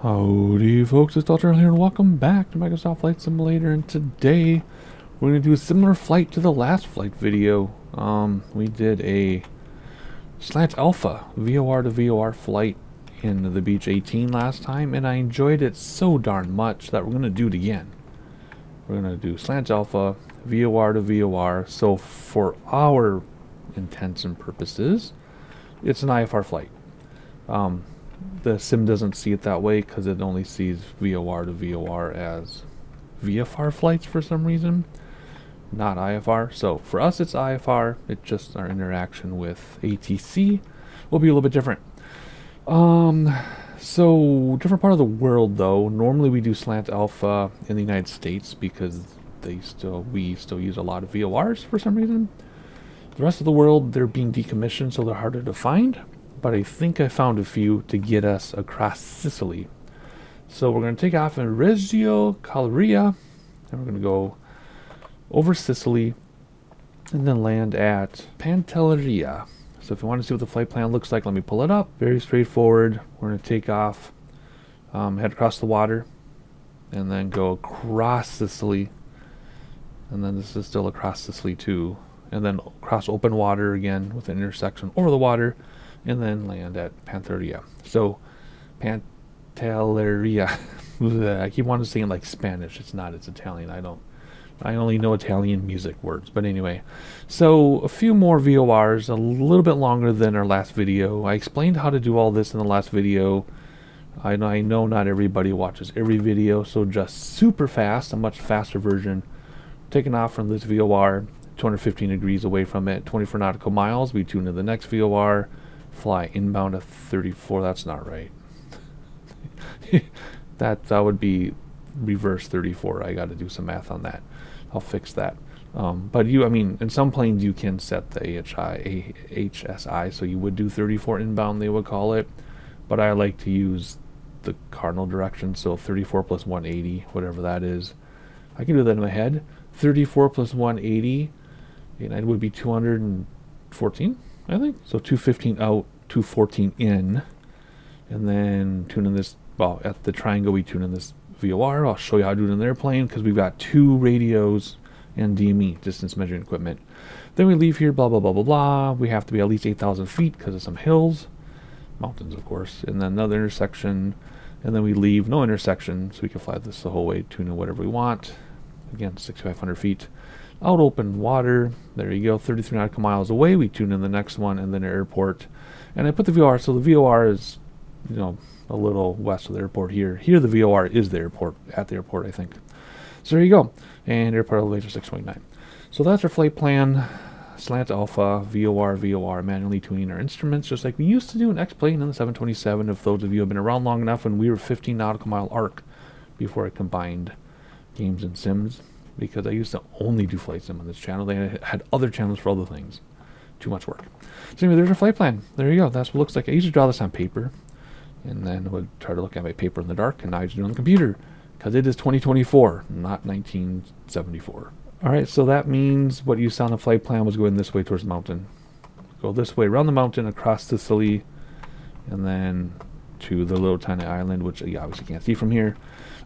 Howdy folks, it's Dr. here and welcome back to Microsoft Flight Simulator, and today we're going to do a similar flight to the last flight video. We did a Slant-Alpha VOR-to-VOR flight in the Beech 18 last time, and I enjoyed it so darn much that we're going to do it again. We're going to do Slant-Alpha VOR-to-VOR, so for our intents and purposes, it's an IFR flight. The sim doesn't see it that way because it only sees VOR to VOR as VFR flights for some reason, not IFR. So for us it's IFR, it's just our interaction with ATC will be a little bit different. So different part of the world though. Normally we do Slant-Alpha in the United States because we still use a lot of VORs for some reason. The rest of the world, they're being decommissioned, so they're harder to find. But I think I found a few to get us across Sicily. So we're going to take off in Reggio, Calabria, and we're going to go over Sicily and then land at Pantelleria. So if you want to see what the flight plan looks like, let me pull it up. Very straightforward. We're going to take off, head across the water, and then go across Sicily. And then this is still across Sicily too. And then cross open water again with an intersection over the water. And then land at Pantelleria. So, Pantelleria. I keep wanting to say it like Spanish. It's not. It's Italian. I only know Italian music words. But anyway. So, a few more VORs. A little bit longer than our last video. I explained how to do all this in the last video. I know not everybody watches every video. So, just super fast. A much faster version. Taking off from this VOR. 215 degrees away from it. 24 nautical miles. We tune to the next VOR. Fly inbound at 34. That's not right. that would be reverse 34. I got to do some math on that. I'll fix that. But in some planes you can set the HSI, so you would do 34 inbound, they would call it. But I like to use the cardinal direction, so 34 plus 180, whatever that is. I can do that in my head. 34 plus 180, and it would be 214. I think so. 215 out, 214 in, and then tune in this. Well, at the triangle we tune in this VOR. I'll show you how to do it in the airplane because we've got 2 radios and DME, distance measuring equipment. Then we leave here. Blah blah blah blah blah. We have to be at least 8,000 feet because of some hills, mountains of course, and then another intersection, and then we leave no intersection, so we can fly this the whole way, tune in whatever we want. Again, 6,500 feet. Out open water, there you go, 33 nautical miles away. We tune in the next one and then airport. And I put the VOR, so the VOR is, a little west of the airport here. Here the VOR is the airport, at the airport I think. So there you go. And airport elevator 629. So that's our flight plan. Slant-Alpha, VOR, manually tuning our instruments, just like we used to do in X-Plane in the 727, if those of you have been around long enough, when we were 15 nautical mile arc before I combined games and sims. Because I used to only do flight sim on this channel. They had other channels for other things. Too much work. So anyway, there's our flight plan. There you go. That's what it looks like. I usually draw this on paper. And then would try to look at my paper in the dark. And now I just do it on the computer. Because it is 2024, not 1974. Alright, so that means what you saw on the flight plan was going this way towards the mountain. Go this way around the mountain, across Sicily. And then to the little tiny island, which you obviously can't see from here.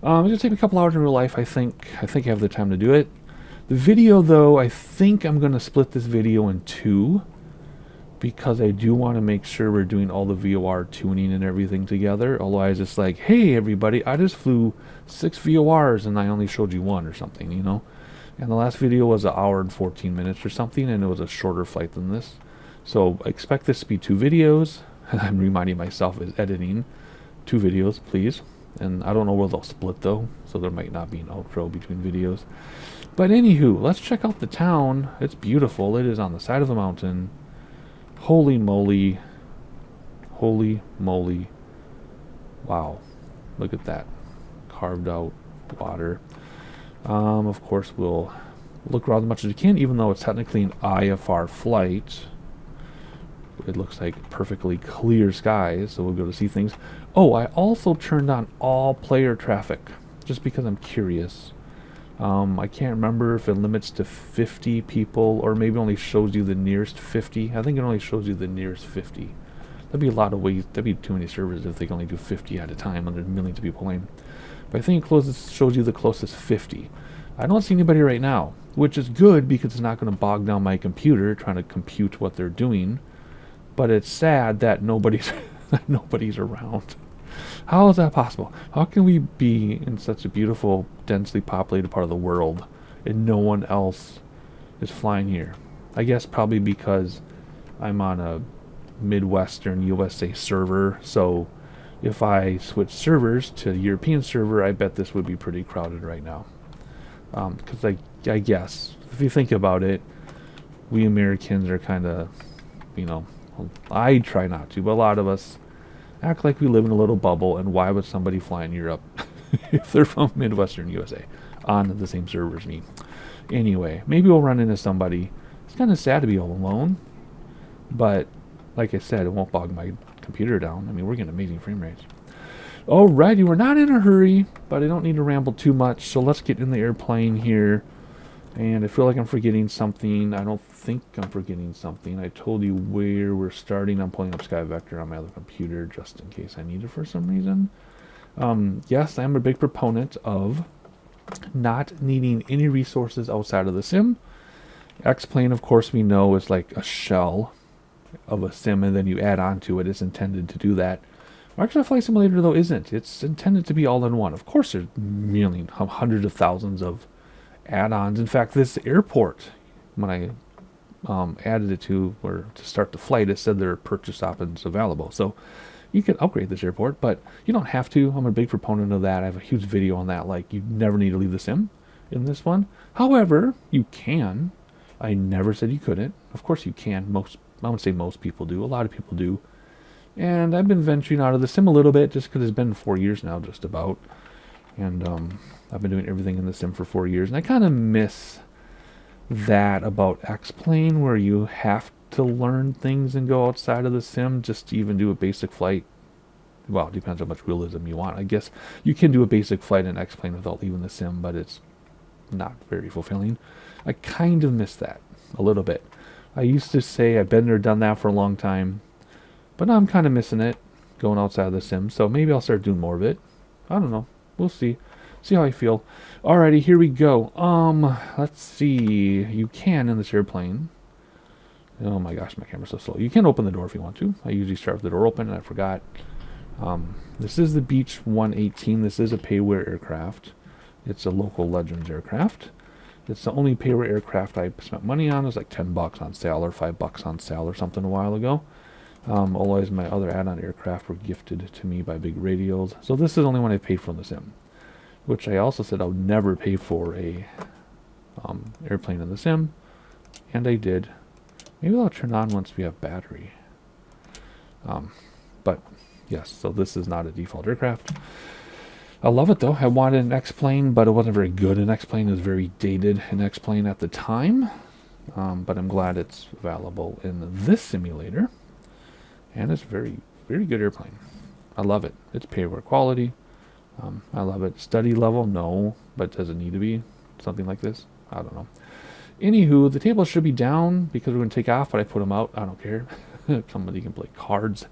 It's going to take me a couple hours in real life, I think. I have the time to do it. The video, though, I think I'm going to split this video in 2. Because I do want to make sure we're doing all the VOR tuning and everything together. Otherwise, it's like, hey, everybody, I just flew 6 VORs and I only showed you 1 or something, And the last video was 1 hour and 14 minutes or something, and it was a shorter flight than this. So expect this to be 2 videos. I'm reminding myself is editing 2 videos, please. And I don't know where they'll split though, so there might not be an outro between videos. But anywho, let's check out the town. It's beautiful. It is on the side of the mountain. Holy moly. Holy moly. Wow. Look at that. Carved out water. Of course, we'll look around as much as we can, even though it's technically an IFR flight. It looks like perfectly clear skies, so we'll be able to see things. Oh, I also turned on all player traffic, just because I'm curious. I can't remember if it limits to 50 people, or maybe only shows you the nearest 50. I think it only shows you the nearest 50. That'd be a lot of ways. That'd be too many servers if they can only do 50 at a time and there's millions of people playing. But I think it shows you the closest 50. I don't see anybody right now, which is good because it's not going to bog down my computer trying to compute what they're doing. But it's sad that nobody's nobody's around. How is that possible? How can we be in such a beautiful, densely populated part of the world and no one else is flying here? I guess probably because I'm on a Midwestern USA server, so if I switch servers to European server, I bet this would be pretty crowded right now. Because I guess, if you think about it, we Americans are kind of, I try not to, but a lot of us act like we live in a little bubble, and why would somebody fly in Europe if they're from Midwestern USA on the same server as me? Anyway, maybe we'll run into somebody. It's kind of sad to be all alone, but like I said, it won't bog my computer down. I mean, we're getting amazing frame rates. Alrighty, we're not in a hurry, but I don't need to ramble too much, so let's get in the airplane here. And I feel like I'm forgetting something. I don't think I'm forgetting something. I told you where we're starting. I'm pulling up Sky Vector on my other computer just in case I need it for some reason. Yes, I'm a big proponent of not needing any resources outside of the sim. X-Plane, of course, we know is like a shell of a sim, and then you add on to it. It's intended to do that. Microsoft Flight Simulator, though, isn't. It's intended to be all-in-one. Of course, there's hundreds of thousands of add-ons. In fact, this airport, when I added it to start the flight, it said there are purchase options available. So you can upgrade this airport, but you don't have to. I'm a big proponent of that. I have a huge video on that. Like, you never need to leave the sim in this one. However, you can. I never said you couldn't. Of course you can. I would say most people do. A lot of people do. And I've been venturing out of the sim a little bit just because it's been 4 years now, just about. And I've been doing everything in the sim for 4 years. And I kind of miss that about X-Plane, where you have to learn things and go outside of the sim just to even do a basic flight. Well, it depends how much realism you want. I guess you can do a basic flight in X-Plane without leaving the sim, but it's not very fulfilling. I kind of miss that a little bit. I used to say I've been there, done that for a long time, but now I'm kind of missing it, going outside of the sim. So maybe I'll start doing more of it. I don't know. We'll see. See how I feel. Alrighty, here we go. Let's see. You can in this airplane. Oh my gosh, my camera's so slow. You can open the door if you want to. I usually start with the door open, and I forgot. This is the Beech 118. This is a payware aircraft. It's a local Legends aircraft. It's the only payware aircraft I spent money on. It was like $10 on sale or $5 on sale or something a while ago. Always my other add-on aircraft were gifted to me by big radios. So this is the only one I paid for in the sim, which I also said I would never pay for a airplane in the sim, and I did. Maybe I'll turn on once we have battery. But yes, so this is not a default aircraft. I love it though. I wanted an X-Plane, but it wasn't very good. An X-Plane is very dated, an X-Plane at the time. But I'm glad it's available in this simulator. And it's very, very good airplane. I love it. It's payware quality. I love it. Study level, no, but does it need to be something like this? I don't know. Anywho, the table should be down because we're going to take off, but I put them out. I don't care. Somebody can play cards.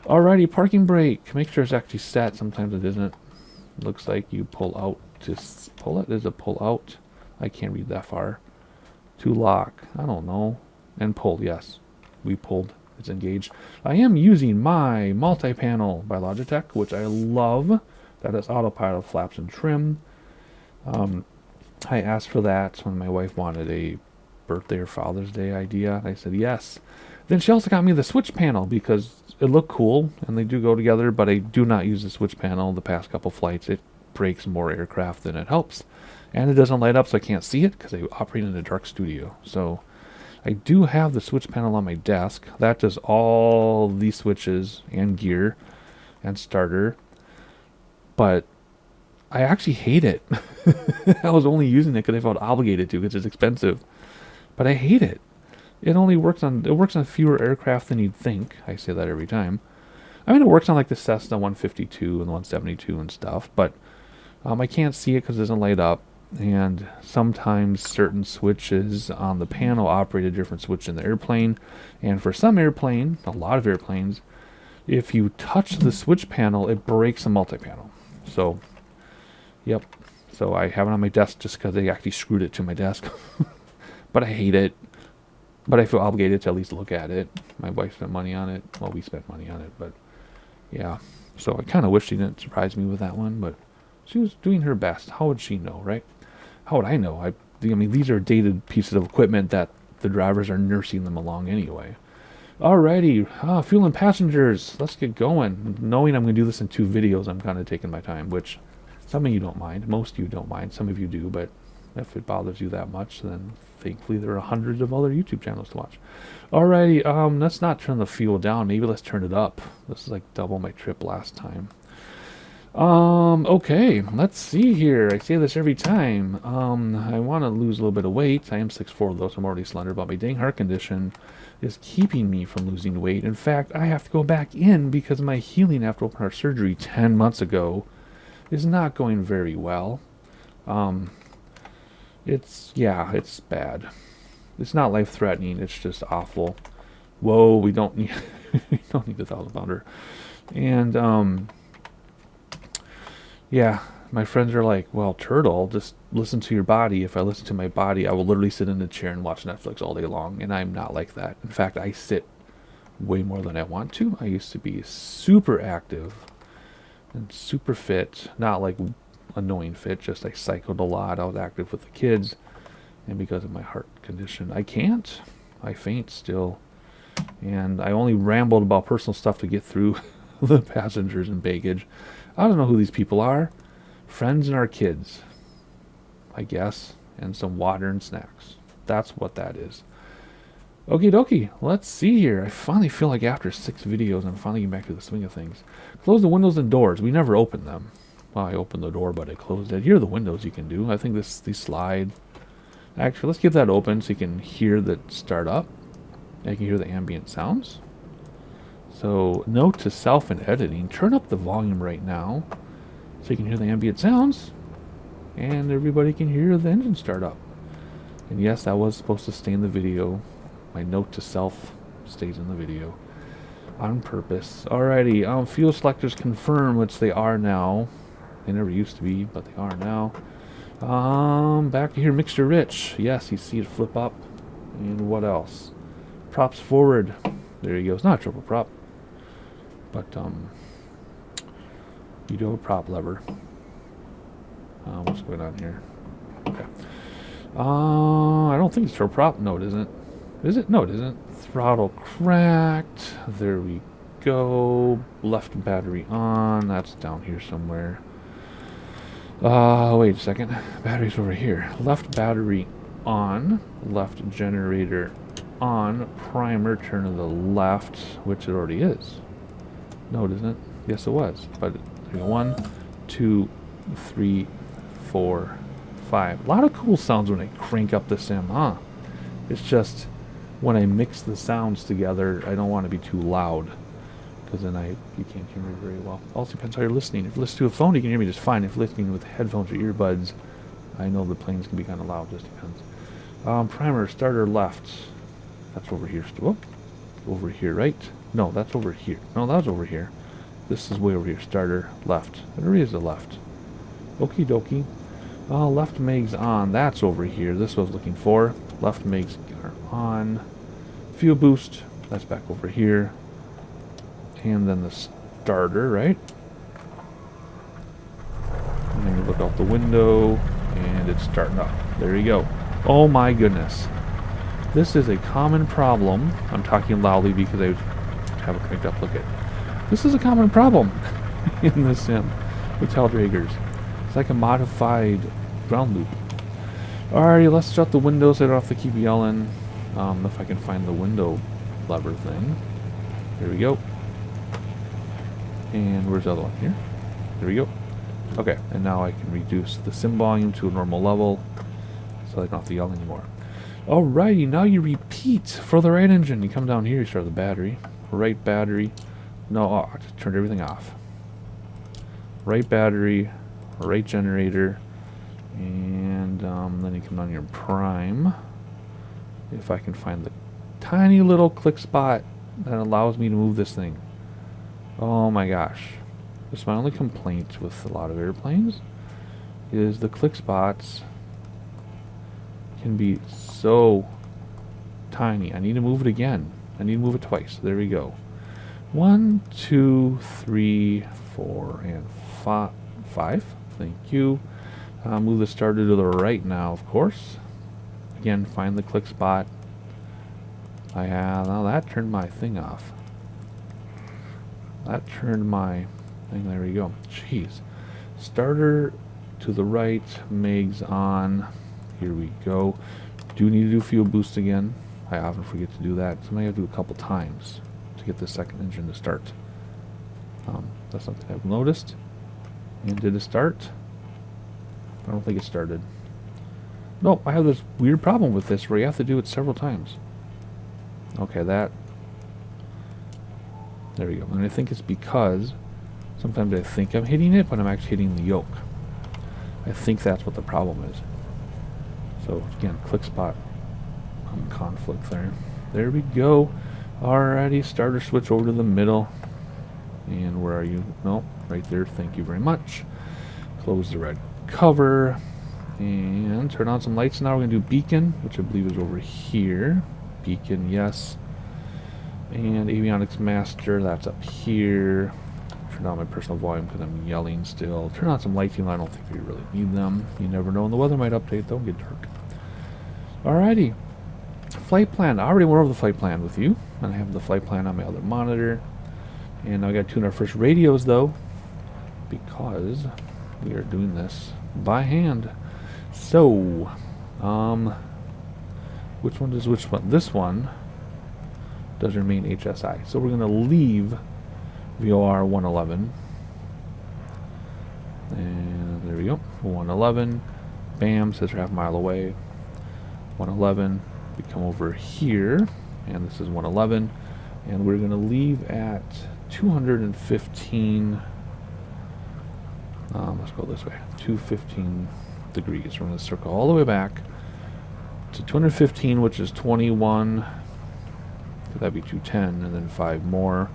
Alrighty, parking brake. Make sure it's actually set. Sometimes it isn't. Looks like you pull out to pull it. Is it pull out? I can't read that far. To lock. I don't know. And pull, yes. We pulled. It's engaged. I am using my multi-panel by Logitech, which I love. That is autopilot, flaps, and trim. I asked for that when my wife wanted a birthday or Father's Day idea. I said yes. Then she also got me the switch panel because it looked cool, and they do go together, but I do not use the switch panel the past couple flights. It breaks more aircraft than it helps. And it doesn't light up, so I can't see it because I operate in a dark studio. So I do have the switch panel on my desk. That does all these switches and gear and starter. But I actually hate it. I was only using it because I felt obligated to because it's expensive. But I hate it. It works on fewer aircraft than you'd think. I say that every time. I mean, it works on like the Cessna 152 and the 172 and stuff, but I can't see it because it doesn't light up. And sometimes certain switches on the panel operate a different switch in the airplane. And for some airplane, a lot of airplanes, if you touch the switch panel, it breaks the multi-panel. So, yep. So I have it on my desk just because they actually screwed it to my desk. But I hate it. But I feel obligated to at least look at it. My wife spent money on it. Well, we spent money on it, but yeah. So I kind of wish she didn't surprise me with that one, but she was doing her best. How would she know, right? How would I know? I mean, these are dated pieces of equipment that the drivers are nursing them along anyway. Alrighty, fuel and passengers. Let's get going. Knowing I'm going to do this in 2 videos, I'm kind of taking my time, which some of you don't mind. Most of you don't mind. Some of you do, but if it bothers you that much, then thankfully there are hundreds of other YouTube channels to watch. Alrighty, let's not turn the fuel down. Maybe let's turn it up. This is like double my trip last time. Okay, let's see here. I say this every time. I want to lose a little bit of weight. I am 6'4", though, so I'm already slender, but my dang heart condition is keeping me from losing weight. In fact, I have to go back in because my healing after open heart surgery 10 months ago is not going very well. It's bad. It's not life-threatening. It's just awful. Whoa, we don't need we don't need the 1,000-pounder. And yeah, my friends are like, well, Turtle, just listen to your body. If I listen to my body, I will literally sit in a chair and watch Netflix all day long, and I'm not like that. In fact, I sit way more than I want to. I used to be super active and super fit, not like annoying fit, just I cycled a lot. I was active with the kids, and because of my heart condition, I can't. I faint still, and I only rambled about personal stuff to get through the passengers and baggage. I don't know who these people are. Friends and our kids, I guess, and some water and snacks. That's what that is. Okie dokie, let's see here. I finally feel like after 6 videos, I'm finally getting back to the swing of things. Close the windows and doors. We never open them. Well, I opened the door, but I closed it. Here are the windows you can do. I think these slide. Actually, let's keep that open so you can hear the start up. You can hear the ambient sounds. So, note to self in editing, turn up the volume right now so you can hear the ambient sounds and everybody can hear the engine start up. And yes, that was supposed to stay in the video. My note to self stays in the video on purpose. Alrighty, fuel selectors confirm, which they are now. They never used to be, but they are now. Back to here, mixture rich. Yes, you see it flip up. And what else? Props forward. There you go. It's not a triple prop, but you do have a prop lever. What's going on here? Okay. I don't think it's triple prop. No, it isn't. Is it? No, it isn't. Throttle cracked. There we go. Left battery on. That's down here somewhere. Wait a second. Battery's over here. Left battery on. Left generator on. Primer, turn to the left, which it already is. No, it isn't. Yes, it was. But there you go. 1, 2, 3, 4, 5. A lot of cool sounds when I crank up the sim, huh? It's just when I mix the sounds together, I don't want to be too loud, because then you can't hear me very well. Also depends how you're listening. If you listen to a phone, you can hear me just fine. If listening with headphones or earbuds, I know the planes can be kind of loud. Just depends. Primer, starter left. That's over here. Whoop. Over here, right? No, that's over here. No, that's over here. This is way over here. Starter left. There is a left. Okie dokie. Left mags on. That's over here. This is what I was looking for. Left mags are on. Fuel boost. That's back over here. And then the starter, right? And then you look out the window, and it's starting up. There you go. Oh my goodness. This is a common problem. I'm talking loudly because I have a cranked up. Look at. This is a common problem in the sim with Teldragers. It's like a modified ground loop. Alrighty, let's shut the windows so I don't have to keep yelling. If I can find the window lever thing. There we go. And where's the other one? Here? There we go. Okay, and now I can reduce the sim volume to a normal level so I don't have to yell anymore. Alrighty, now you repeat for the right engine. You come down here, you start the battery. Right battery. No, I just turned everything off. Right battery, right generator, and then you come down here and prime. If I can find the tiny little click spot that allows me to move this thing. Oh my gosh. That's my only complaint with a lot of airplanes, is the click spots can be so tiny. I need to move it again. I need to move it twice. There we go. 1, 2, 3, 4, and 5. Thank you. Move the starter to the right now, of course. Again, find the click spot. Now that turned my thing off. That turned my thing. There we go. Jeez. Starter to the right. Megs on. Here we go. Do need to do fuel boost again. I often forget to do that. So I have to do a couple times to get the second engine to start. That's something I've noticed. And did it start? I don't think it started. Nope, I have this weird problem with this where you have to do it several times. Okay, there we go. And I think it's because sometimes I think I'm hitting it, but I'm actually hitting the yoke. I think that's what the problem is. So again, click spot conflict there. There we go. Alrighty, starter switch over to the middle. And where are you? No, right there. Thank you very much. Close the red cover. And turn on some lights now. We're going to do beacon, which I believe is over here. Beacon, yes. And avionics master, that's up here. Turn down my personal volume because I'm yelling still. Turn on some lights, even though I don't think we really need them. You never know, and the weather might update, though. Get dark. Alrighty. Flight plan. I already went over the flight plan with you. And I have the flight plan on my other monitor. And now we got to tune our first radios, though, because we are doing this by hand. So, which one does which one? This one does remain HSI. So we're going to leave VOR 111. And there we go. 111. Bam, says we're half a mile away. 111. We come over here, and this is 111. And we're going to leave at 215. Let's go this way. 215 degrees. We're going to circle all the way back to 215, which is 21. So that'd be 210, and then 5 more.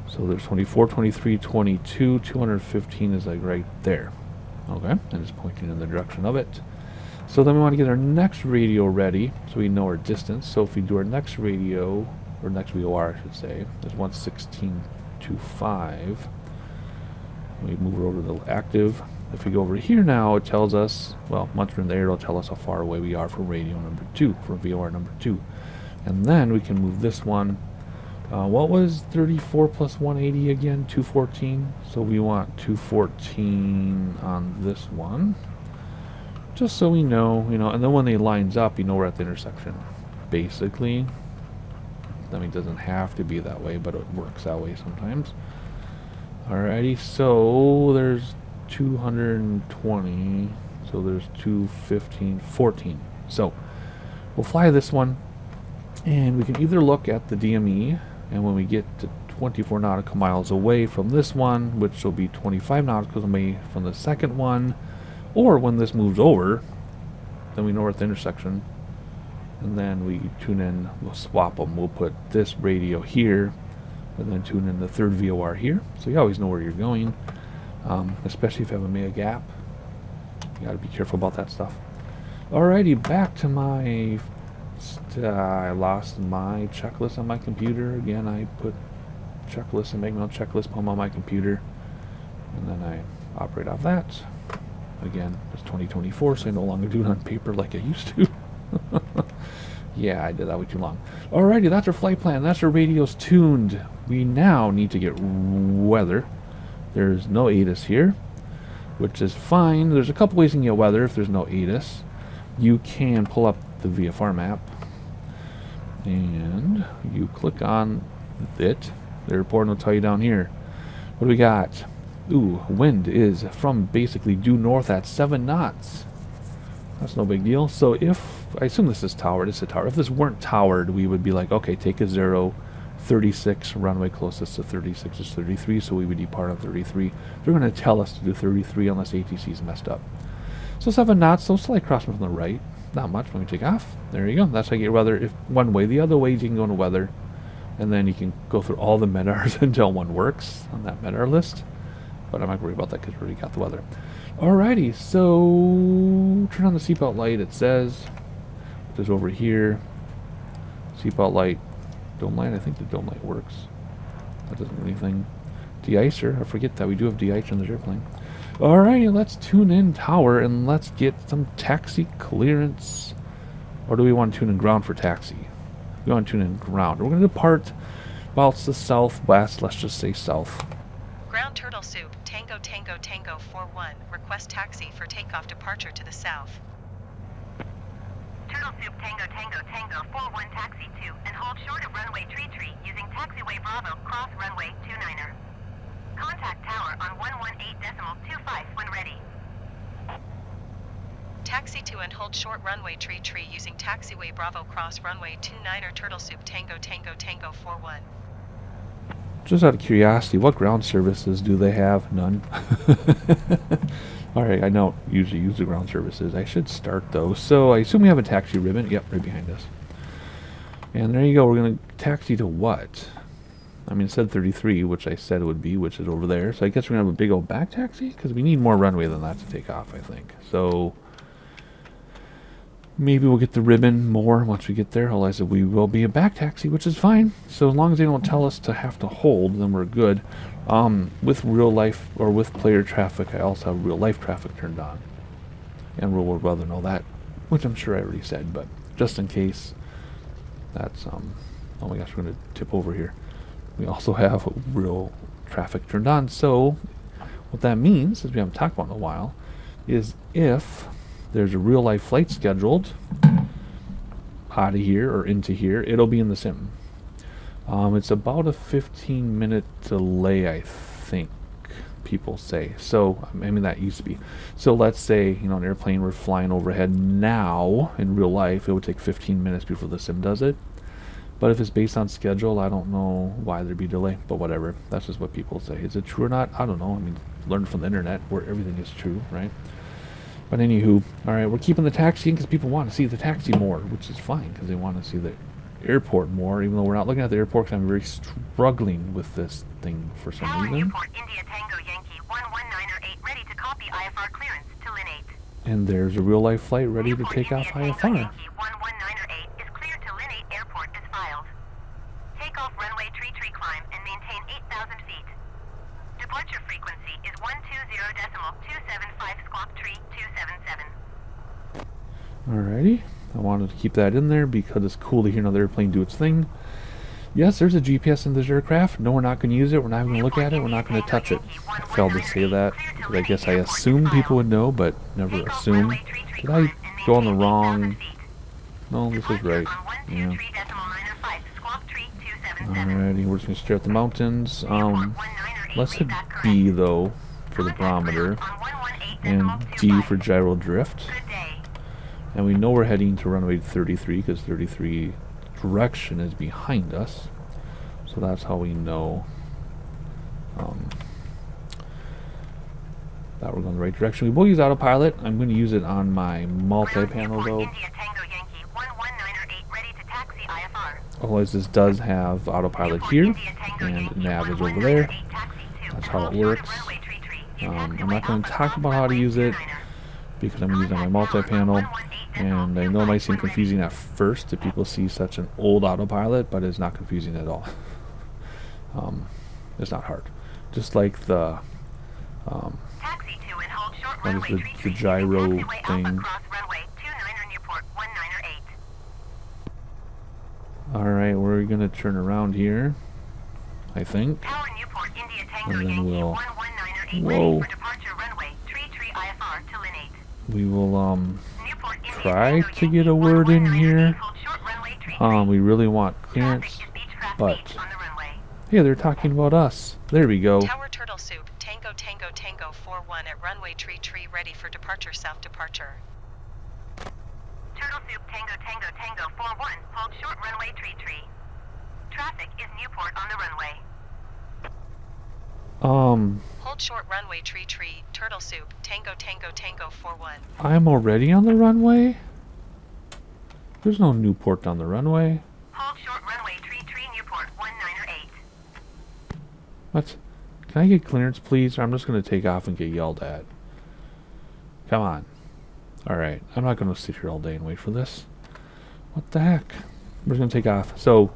So there's 24, 23, 22. 215 is like right there. Okay, and it's pointing in the direction of it. So then we want to get our next radio ready so we know our distance. So if we do our next radio, or next VOR I should say, is 116.25. We move it over to the active. If we go over here now, it tells us, well, once we're in the air, it'll tell us how far away we are from radio number 2, from VOR number 2. And then we can move this one. What was 34 plus 180 again? 214. So we want 214 on this one. Just so we know, and then when it lines up, we're at the intersection. Basically. I mean, it doesn't have to be that way, but it works that way sometimes. Alrighty, so there's 220, so there's 215, 14. So we'll fly this one, and we can either look at the DME, and when we get to 24 nautical miles away from this one, which will be 25 nautical away from the second one, or when this moves over, then we know we're at the intersection, and then we tune in, we'll swap them. We'll put this radio here, and then tune in the third VOR here, so you always know where you're going, especially if you have a mega gap. You got to be careful about that stuff. Alrighty, back to my I lost my checklist on my computer. Again, I put checklist and make my own checklist poem on my computer, and then I operate off that. Again, it's 2024, so I no longer do it on paper like I used to. Yeah, I did that way too long. Alrighty, that's our flight plan. That's our radios tuned. We now need to get weather. There's no ATIS here, which is fine. There's a couple ways you can get weather if there's no ATIS. You can pull up the VFR map, and you click on it. The report will tell you down here. What do we got? Ooh, wind is from basically due north at 7 knots. That's no big deal. So if, I assume this is towered, it's a tower. If this weren't towered, we would be like, okay, take a 0, 36, runway closest to 36 is 33, so we would depart on 33. They're going to tell us to do 33 unless ATC is messed up. So 7 knots, so slight crosswind from the right. Not much when we take off. There you go. That's how you get weather. If one way. The other way you can go into weather And then you can go through all the MEDARs until one works on that MEDAR list. But I'm not worried about that because we already got the weather. Alrighty, so turn on the seatbelt light, it says. Which is over here. Seatbelt light, dome light. I think the dome light works. That doesn't do anything. De-icer, I forget that we do have de-icer on this airplane. Alrighty, let's tune in tower and let's get some taxi clearance. Or do we want to tune in ground for taxi? We want to tune in ground. We're going to depart while it's the southwest. Let's just say south. Ground Turtle Soup, Tango Tango Tango 41. Request taxi for takeoff departure to the south. Turtle Soup, Tango Tango Tango 41 taxi 2 and hold short of runway tree using taxiway Bravo cross runway 29er. Contact tower on 118.25 when ready. Taxi 2 and hold short runway tree using taxiway Bravo cross runway 29er Turtle Soup Tango Tango Tango 41. Just out of curiosity, what ground services do they have? None. Alright, I don't usually use the ground services. I should start those. So I assume we have a taxi ribbon. Yep, right behind us. And there you go. We're going to taxi to what? I mean, it said 33, which I said it would be, which is over there. So I guess we're going to have a big old back taxi? Because we need more runway than that to take off, I think. So maybe we'll get the ribbon more once we get there. Otherwise, we will be a back taxi, which is fine. So as long as they don't tell us to have to hold, then we're good. With real life, or with player traffic, I also have real life traffic turned on. And real world weather and all that, which I'm sure I already said, but just in case, that's, oh my gosh, we're going to tip over here. We also have real traffic turned on. So what that means, as we haven't talked about in a while, is if there's a real life flight scheduled out of here or into here, it'll be in the sim. It's about a 15-minute delay, I think people say. So, I mean, that used to be. So let's say, you know, an airplane we're flying overhead now in real life, it would take 15 minutes before the sim does it. But if it's based on schedule, I don't know why there'd be delay, but whatever. That's just what people say. Is it true or not? I don't know. I mean, learn from the internet where everything is true, right? But anywho, all right, we're keeping the taxi in because people want to see the taxi more, which is fine because they want to see the airport more, even though we're not looking at the airport because I'm very struggling with this thing for some Tower reason. Newport, India Tango Yankee 11908 ready to copy IFR clearance to Lin 8. And there's a real life flight ready to Newport, take India off Tango IFR. Yankee 11908 is cleared to Lin 8 Airport as filed. Take off runway tree climb and maintain 8,000 feet. Departure frequency is 120.275 squawk tree 277. Alrighty, I wanted to keep that in there because it's cool to hear another airplane do its thing. Yes, there's a GPS in this aircraft. No, we're not going to use it. We're not going to look at it. We're not going to touch it. I failed to say that because I guess I assumed people would know, but never assume. Did I go on the wrong? No, this is right. Yeah. Alrighty, we're just going to stare at the mountains. Let's hit B, though, for the barometer, and D for gyro drift. And we know we're heading to runway 33, because 33 direction is behind us. So that's how we know that we're going the right direction. We will use autopilot. I'm going to use it on my multi-panel, though. Otherwise, this does have autopilot here, and nav is over there. That's how it works. I'm not going to talk about how to use it, because I'm going to use it on my multi-panel. And I know it might seem confusing at first if people see such an old autopilot, but it's not confusing at all. It's not hard. Just like the what is the gyro thing. Alright, we're going to turn around here, I think. And then we'll... Whoa. We will, try to get a word in here. We really want clearance, but... Hey, they're talking about us. There we go. Tower Turtle Soup, Tango Tango Tango 41 at runway tree ready for departure south departure. Turtle Soup, Tango Tango Tango 41, hold short runway tree. Traffic is Newport on the runway. Hold short runway tree, Turtle Soup, Tango Tango Tango 41. I'm already on the runway? There's no Newport on the runway. Hold short runway tree Newport What? Can I get clearance, please? Or I'm just going to take off and get yelled at. Come on. Alright, I'm not going to sit here all day and wait for this. What the heck? We're just going to take off. So,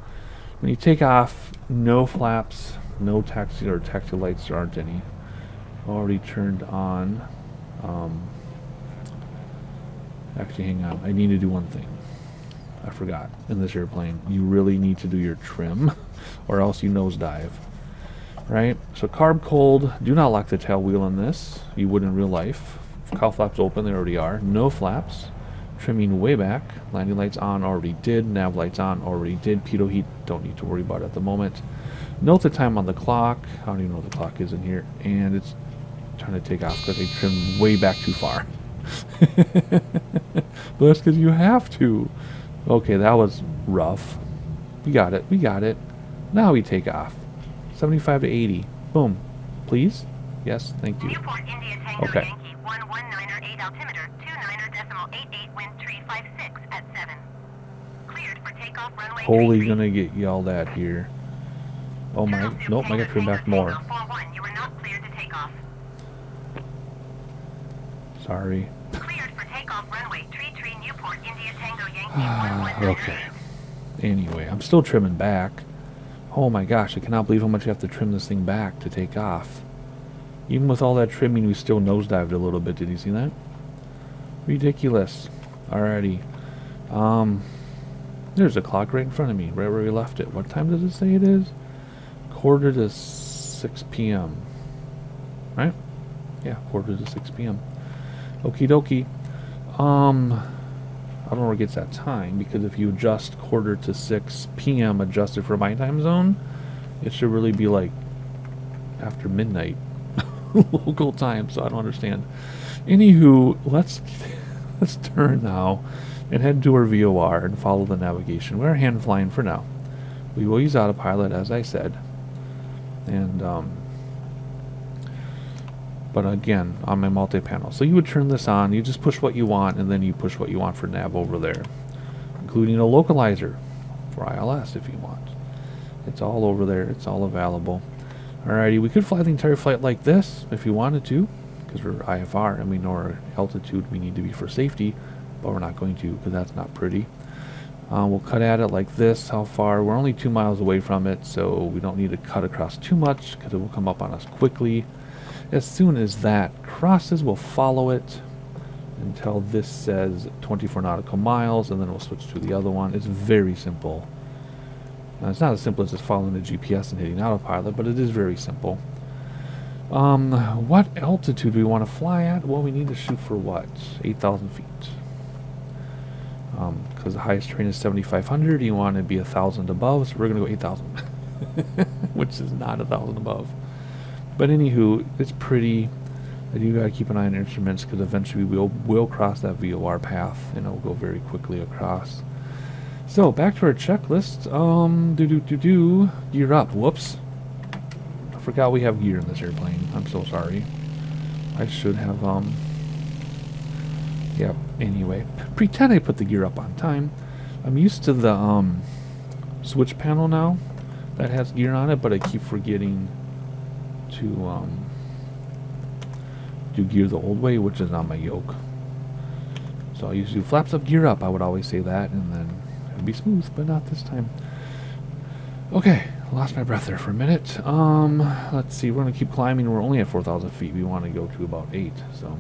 when you take off, no flaps, no taxi or taxi lights, there aren't any. Already turned on. Actually, hang on. I need to do one thing. I forgot. In this airplane, you really need to do your trim, or else you nosedive. Right? So carb cold. Do not lock the tail wheel in this. You would in real life. Cowl flaps open. They already are. No flaps. Trimming way back. Landing lights on. Already did. Nav lights on. Already did. Pitot heat. Don't need to worry about it at the moment. Note the time on the clock. I don't even know what the clock is in here. And it's trying to take off because they trimmed way back too far. But that's because you have to. Okay, that was rough. We got it. We got it. Now we take off. 75 to 80. Boom. Please? Yes, thank you. Newport India Tango Okay. Yankee 119er 8 altimeter 29er.88 wind tree 56 at 7. Cleared for takeoff runway Totally 33. gonna get yelled at here. Oh my. Turtle soup Nope, I Tango got to trim back Tango more. Tango 41, you are not cleared to take off. Sorry. Cleared for takeoff runway tree Newport India Tango Yankee 119er Okay. Anyway, I'm still trimming back. Oh my gosh, I cannot believe how much you have to trim this thing back to take off. Even with all that trimming, we still nosedived a little bit. Did you see that? Ridiculous. Alrighty. There's a clock right in front of me, right where we left it. What time does it say it is? 5:45 p.m. Right? Yeah, 5:45 p.m. Okie dokie. I don't know where it gets that time, because if you adjust 5:45 p.m. adjusted for my time zone, it should really be like after midnight local time, so I don't understand. Anywho, let's turn now and head to our VOR and follow the navigation. We're hand flying for now. We will use autopilot, as I said. And but again, on my multi-panel. So you would turn this on, you just push what you want, and then you push what you want for nav over there, including a localizer for ILS if you want. It's all over there. It's all available. Alrighty, we could fly the entire flight like this if you wanted to, because we're IFR and we know our altitude we need to be for safety, but we're not going to because that's not pretty. We'll cut at it like this. How far? We're only 2 miles away from it, so we don't need to cut across too much because it will come up on us quickly. As soon as that crosses, we'll follow it until this says 24 nautical miles, and then we'll switch to the other one. It's very simple. Now, it's not as simple as just following the GPS and hitting autopilot, but it is very simple. What altitude do we want to fly at? Well, we need to shoot for what? 8,000 feet. Because the highest terrain is 7,500. You want to be 1,000 above, so we're going to go 8,000. Which is not 1,000 above. But anywho, it's pretty. I do gotta keep an eye on instruments because eventually we'll cross that VOR path and it'll go very quickly across. So back to our checklist. Gear up. Whoops. I forgot we have gear in this airplane. I'm so sorry. I should have Yep. Anyway, pretend I put the gear up on time. I'm used to the switch panel now that has gear on it, but I keep forgetting to do gear the old way, which is on my yoke. So I used to do flaps up, gear up. I would always say that, and then it'd be smooth, but not this time. Okay, lost my breath there for a minute. Let's see. We're gonna keep climbing. We're only at 4,000 feet. We want to go to about 8. So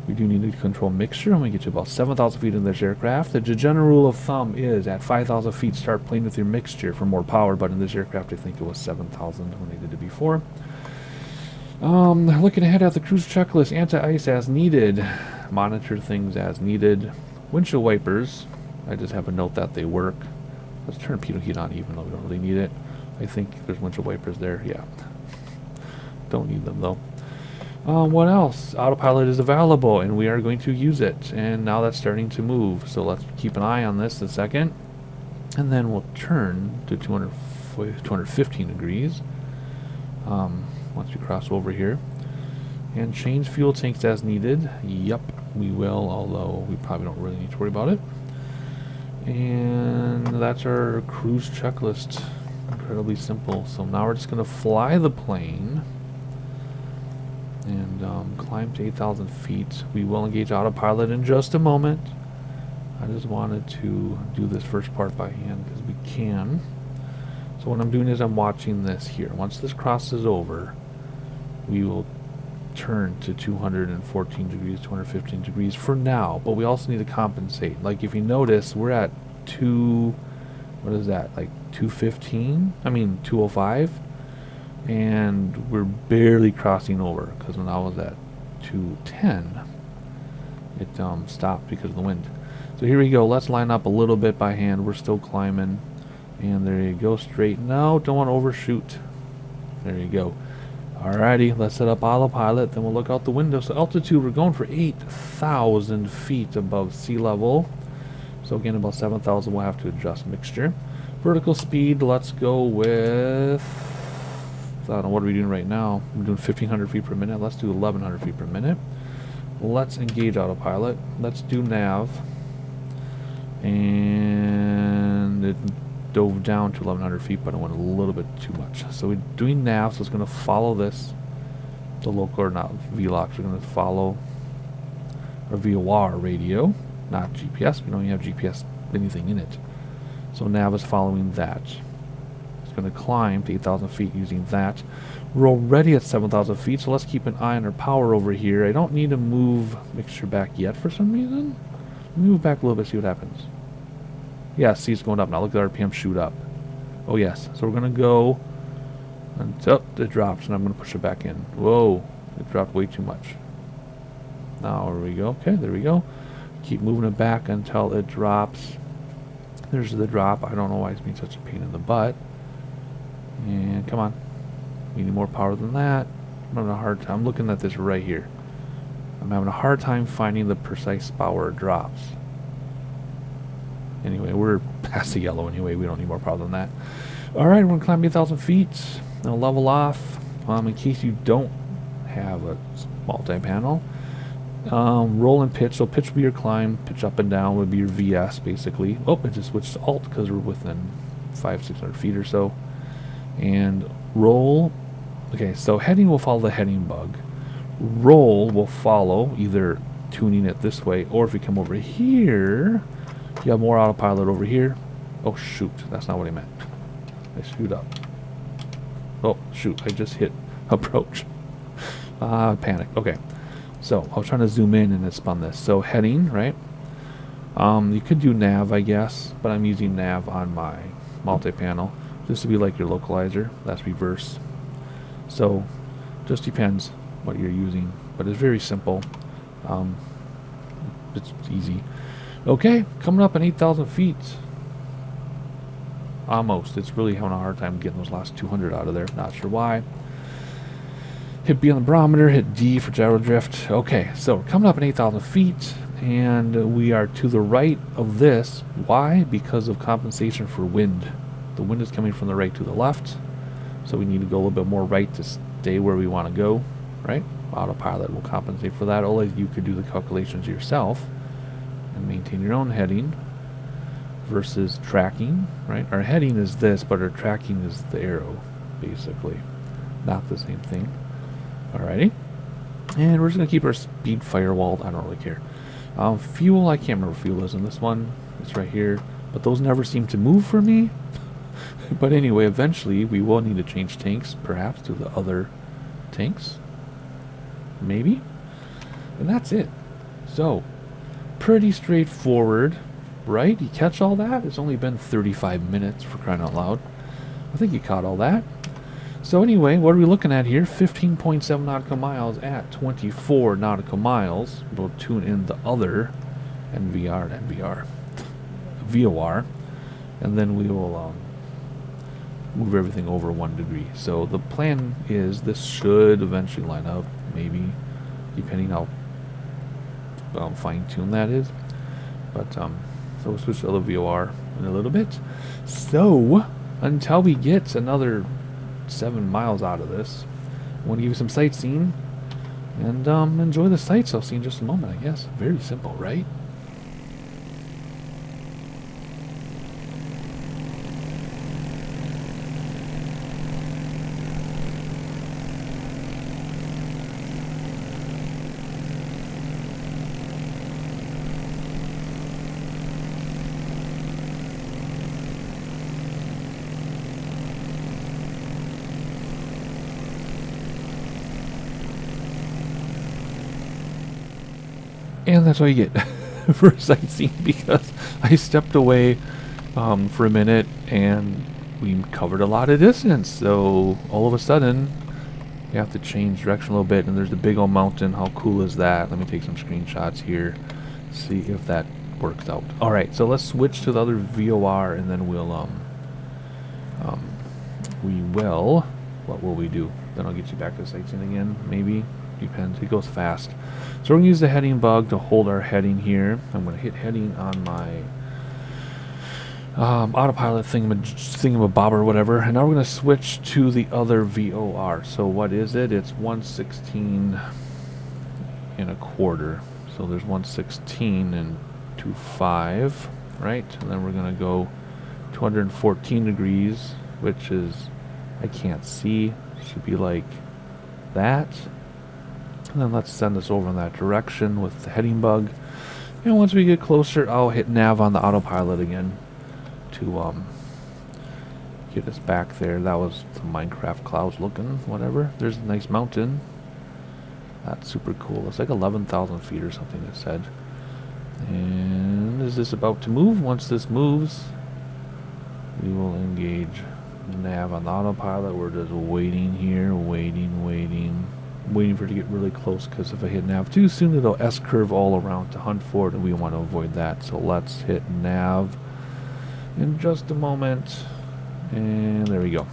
we do need to control mixture. I'm gonna get to about 7,000 feet in this aircraft. The general rule of thumb is at 5,000 feet, start playing with your mixture for more power. But in this aircraft, I think it was 7,000 when they did it before. Looking ahead at the cruise checklist, anti-ice as needed, monitor things as needed, windshield wipers. I just have a note that they work. Let's turn pitot heat on, even though we don't really need it. I think there's windshield wipers there. Yeah, don't need them though. What else? Autopilot is available, and we are going to use it. And now that's starting to move. So let's keep an eye on this a second. And then we'll turn to 215 degrees once we cross over here. And change fuel tanks as needed. Yep, we will, although we probably don't really need to worry about it. And that's our cruise checklist Incredibly simple. So now we're just going to fly the plane and climb to 8,000 feet. We will engage autopilot in just a moment. I just wanted to do this first part by hand because we can. So what I'm doing is I'm watching this here. Once this crosses over, we will turn to 214 degrees, 215 degrees for now, but we also need to compensate. Like if you notice, we're at what is that, like 205, and we're barely crossing over because when I was at 210, it stopped because of the wind. So here we go. Let's line up a little bit by hand. We're still climbing, and there you go. Straight. No, don't want to overshoot. There you go. Alrighty, let's set up autopilot, then we'll look out the window. So altitude, we're going for 8,000 feet above sea level. So again, about 7,000, we'll have to adjust mixture. Vertical speed, let's go with, I don't know, what are we doing right now? We're doing 1,500 feet per minute. Let's do 1,100 feet per minute. Let's engage autopilot. Let's do nav. And it dove down to 1,100 feet, but it went a little bit too much. So we're doing nav, so it's going to follow this, the local, or not VLOCs, we're going to follow our VOR radio, not GPS. We don't even have GPS anything in it. So nav is following that. It's going to climb to 8,000 feet using that. We're already at 7,000 feet, so let's keep an eye on our power over here. I don't need to move mixture back yet for some reason. Let me move back a little bit, see what happens. Yeah, see, it's going up now. Look at RPM shoot up. Oh, yes. So we're going to go until it drops, and I'm going to push it back in. Whoa. It dropped way too much. Now, there we go. Okay, there we go. Keep moving it back until it drops. There's the drop. I don't know why it's being such a pain in the butt. And come on. We need more power than that. I'm having a hard time. I'm looking at this right here. I'm having a hard time finding the precise power it drops. Anyway, we're past the yellow anyway. We don't need more power than that. Alright, we're going to climb 8,000 feet. Now level off. In case you don't have a multi-panel. Roll and pitch. So pitch would be your climb. Pitch up and down would be your VS, basically. Oh, it just switched to alt because we're within 500-600 feet or so. And roll. Okay, so heading will follow the heading bug. Roll will follow either tuning it this way, or if you come over here, you have more autopilot over here. Oh shoot, that's not what I meant. I screwed up. Oh shoot, I just hit approach. Panic. Okay, so I was trying to zoom in and it spun this. So heading, right? You could do nav, I guess, but I'm using nav on my multi-panel. This would be like your localizer. That's reverse. So just depends what you're using, but it's very simple. It's easy. Okay, coming up at 8,000 feet. Almost. It's really having a hard time getting those last 200 out of there. Not sure why. Hit B on the barometer, hit D for gyro drift. Okay, so we're coming up at 8,000 feet, and we are to the right of this. Why? Because of compensation for wind. The wind is coming from the right to the left, so we need to go a little bit more right to stay where we want to go, right? Autopilot will compensate for that, or you could do the calculations yourself and maintain your own heading versus tracking, right? Our heading is this, but our tracking is the arrow, basically. Not the same thing. Alrighty. And we're just going to keep our speed firewalled. I don't really care. Fuel, I can't remember what fuel is in this one. It's right here. But those never seem to move for me. But anyway, eventually we will need to change tanks, perhaps, to the other tanks. Maybe. And that's it. So, pretty straightforward, right? You catch all that? It's only been 35 minutes, for crying out loud. I think you caught all that. So anyway, what are we looking at here? 15.7 nautical miles at 24 nautical miles. We'll tune in the other VOR, and then we will move everything over 1 degree. So the plan is this should eventually line up, maybe, depending how fine-tuned that is. But so we'll switch to the VOR in a little bit. So until we get another 7 miles out of this, I want to give you some sightseeing and enjoy the sights. I'll see you in just a moment, I guess. Very simple, right? And that's what you get for sightseeing, because I stepped away for a minute and we covered a lot of distance. So all of a sudden, you have to change direction a little bit, and there's the big old mountain. How cool is that? Let me take some screenshots here, see if that works out. All right, so let's switch to the other VOR, and then we'll what will we do? Then I'll get you back to sightseeing again, maybe. Depends. It goes fast. So we're gonna use the heading bug to hold our heading here. I'm gonna hit heading on my autopilot thingamabob or whatever, and now we're gonna switch to the other VOR. So what is it? It's 116 and a quarter. So there's 116 and 25, right? And then we're gonna go 214 degrees, which is, I can't see, should be like that. And then let's send this over in that direction with the heading bug. And once we get closer, I'll hit nav on the autopilot again to get us back there. That was the Minecraft clouds looking, whatever. There's a nice mountain. That's super cool. It's like 11,000 feet or something, it said. And is this about to move? Once this moves, we will engage nav on the autopilot. We're just waiting here, waiting for it to get really close, because if I hit nav too soon, it'll S-curve all around to hunt for it, and we want to avoid that. So let's hit nav in just a moment, and there we go.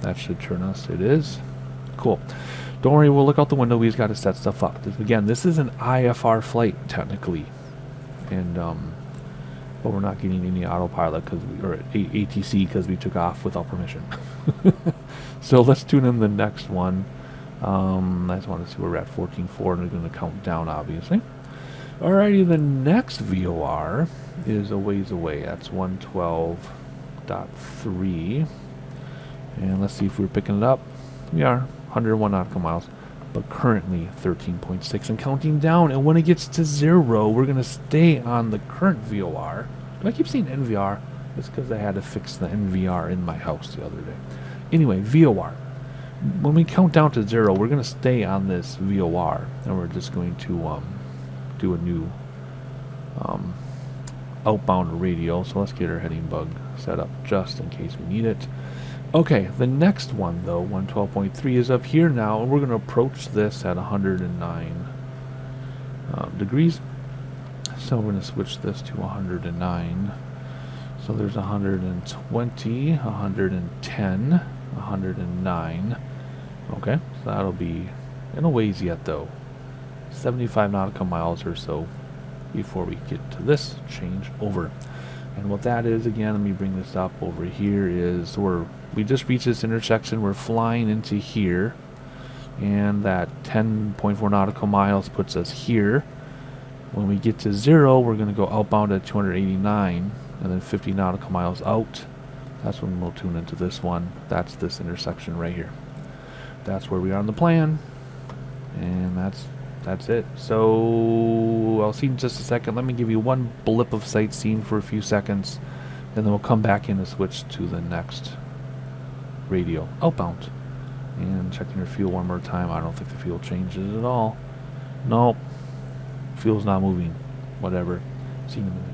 That should turn us. It is. Cool. Don't worry, we'll look out the window. We just got to set stuff up. Again, this is an IFR flight, technically. And, but we're not getting any autopilot, or ATC, because we took off without permission. So let's tune in the next one. I just want to see where we're at, 14.4, and we're going to count down, obviously. Alrighty, the next VOR is a ways away. That's 112.3. And let's see if we're picking it up. We are, 101 nautical miles, but currently 13.6 and counting down. And when it gets to 0, we're going to stay on the current VOR. Do I keep saying NVR? It's because I had to fix the NVR in my house the other day. Anyway, VOR. When we count down to 0, we're going to stay on this VOR, and we're just going to do a new outbound radio. So let's get our heading bug set up just in case we need it. Okay, the next one though, 112.3, is up here now, and we're going to approach this at 109 degrees. So we're going to switch this to 109. So there's 120, 110, 109. Okay, so that'll be in a ways yet though. 75 nautical miles or so before we get to this change over. And what that is, again, let me bring this up over here, is we just reached this intersection. We're flying into here, and that 10.4 nautical miles puts us here. When we get to 0, we're going to go outbound at 289, and then 50 nautical miles out. That's when we'll tune into this one. That's this intersection right here. That's where we are on the plan, and that's it. So I'll see you in just a second. Let me give you one blip of sightseeing for a few seconds, and then we'll come back in and switch to the next radio outbound. And checking your fuel one more time. I don't think the fuel changes at all. Nope. Fuel's not moving. Whatever. See you in a minute.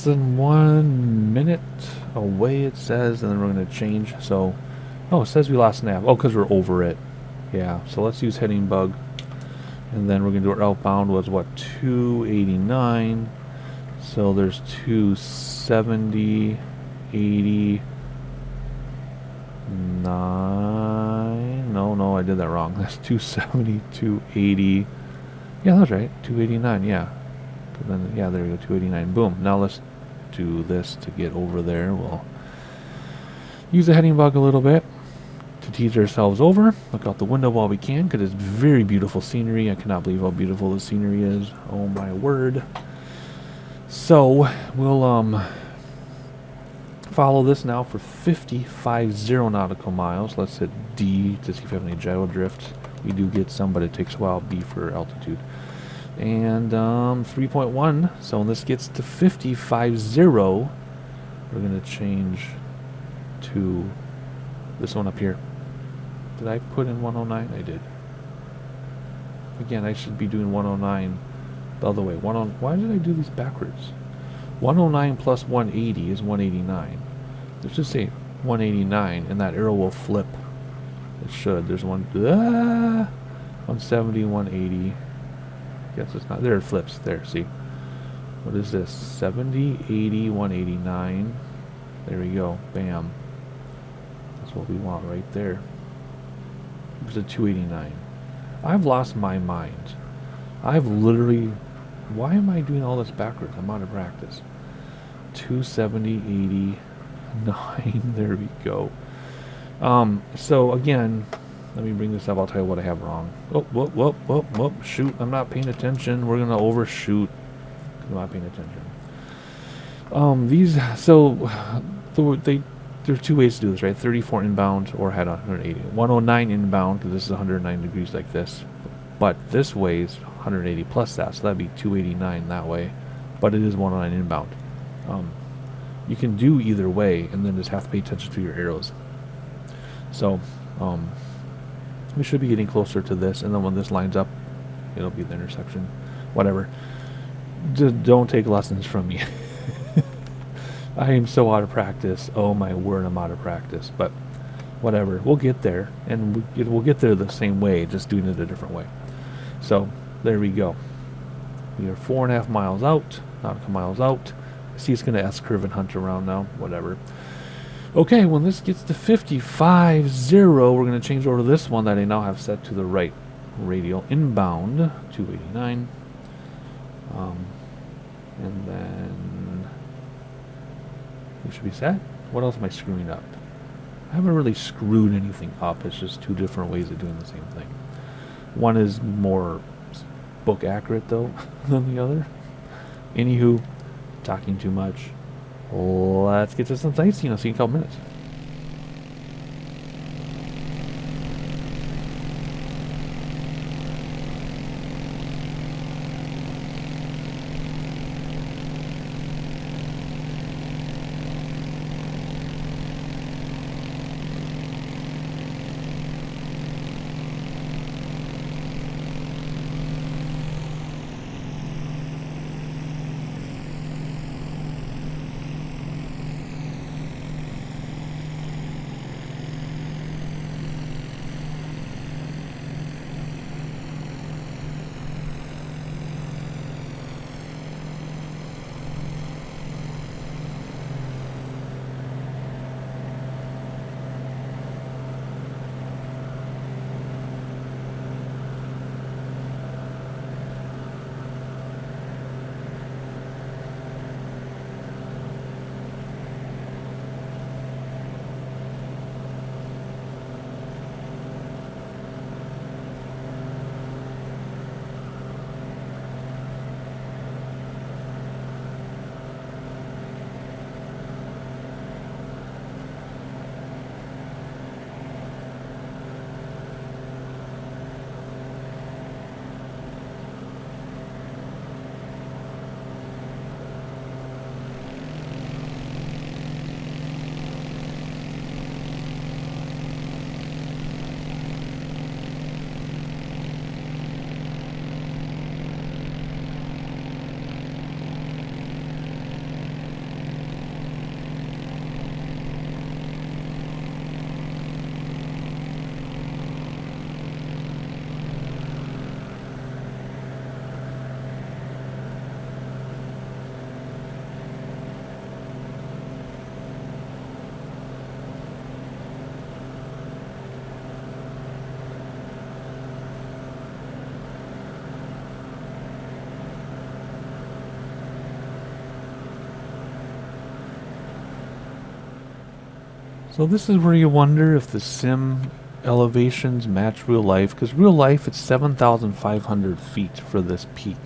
than 1 minute away, it says, and then we're going to change. So, oh, it says we lost nav. Oh, because we're over it. Yeah, so let's use heading bug. And then we're going to do our outbound was, what, 289. So there's 270, 80, 9. No, I did that wrong. That's 270, 280. Yeah, that's right. 289, yeah. And then, yeah, there we go, 289. Boom. Now let's do this to get over there. We'll use the heading bug a little bit to tease ourselves over. Look out the window while we can, because it's very beautiful scenery. I cannot believe how beautiful the scenery is. Oh my word. So we'll follow this now for 50 nautical miles. Let's hit D to see if we have any gyro drift. We do get some, but it takes a while. B for altitude. And 3.1. So when this gets to 50, we're going to change to this one up here. Did I put in 109? I did. Again, I should be doing 109 the other way. Why did I do these backwards? 109 plus 180 is 189. Let's just say 189, and that arrow will flip. It should. There's 170, 180. Guess it's not. There it flips. There, see. What is this? 70, 80, 189. There we go. Bam. That's what we want right there. It was a 289. I've lost my mind. I've literally... Why am I doing all this backwards? I'm out of practice. 270, 80, 9. There we go. So again, let me bring this up. I'll tell you what I have wrong. Oh, whoop. Shoot, I'm not paying attention. We're going to overshoot. I'm not paying attention. There's two ways to do this, right? 34 inbound or head on 180. 109 inbound, because this is 109 degrees like this. But this way is 180 plus that, so that'd be 289 that way. But it is 109 inbound. You can do either way, and then just have to pay attention to your arrows. So, we should be getting closer to this, and then when this lines up, it'll be the intersection. Whatever. Just don't take lessons from me. I am so out of practice. Oh my word, I'm out of practice. But whatever, we'll get there, and we'll get there the same way, just doing it a different way. So there we go. We are 4.5 miles out, nautical miles out. See, it's going to S-curve and hunt around now. Whatever. Okay, when this gets to 55.0, we're going to change over to this one that I now have set to the right. Radial inbound, 289. And then we should be set. What else am I screwing up? I haven't really screwed anything up. It's just two different ways of doing the same thing. One is more book accurate, though, than the other. Anywho, talking too much. Let's get to some sightseeing. I'll see you in a couple minutes. So this is where you wonder if the sim elevations match real life, because real life it's 7,500 feet for this peak.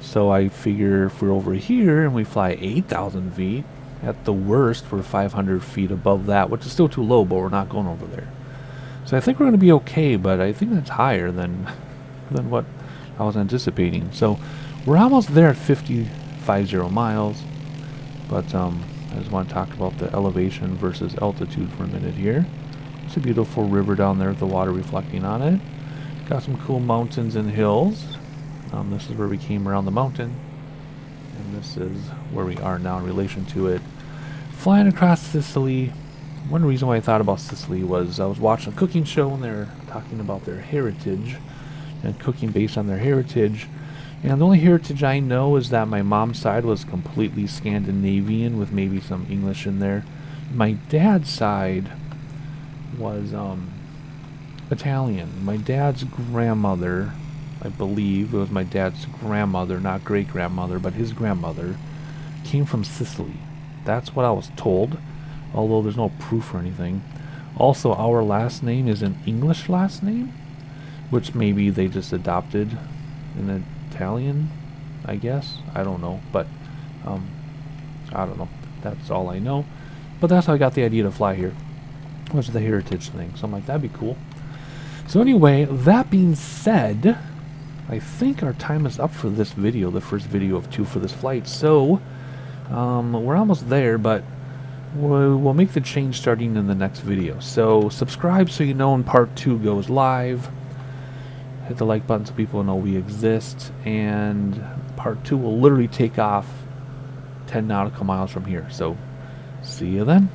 So I figure if we're over here and we fly 8,000 feet, at the worst we're 500 feet above that, which is still too low, but we're not going over there. So I think we're going to be okay, but I think that's higher than what I was anticipating. So we're almost there at 50 miles, but I just want to talk about the elevation versus altitude for a minute here. It's a beautiful river down there with the water reflecting on it. Got some cool mountains and hills. This is where we came around the mountain, and this is where we are now in relation to it. Flying across Sicily. One reason why I thought about Sicily was I was watching a cooking show and they're talking about their heritage and cooking based on their heritage. And the only heritage I know is that my mom's side was completely Scandinavian with maybe some English in there. My dad's side was Italian. My dad's grandmother, I believe it was my dad's grandmother, not great-grandmother, but his grandmother, came from Sicily. That's what I was told, although there's no proof or anything. Also, our last name is an English last name, which maybe they just adopted in Italian, I guess. I don't know, but I don't know. That's all I know. But that's how I got the idea to fly here, was the heritage thing. So I'm like, that'd be cool. So anyway, that being said, I think our time is up for this video, the first video of 2 for this flight. So we're almost there, but we'll make the change starting in the next video. So subscribe so you know when part 2 goes live. Hit the like button so people know we exist, and part 2 will literally take off 10 nautical miles from here. So see you then.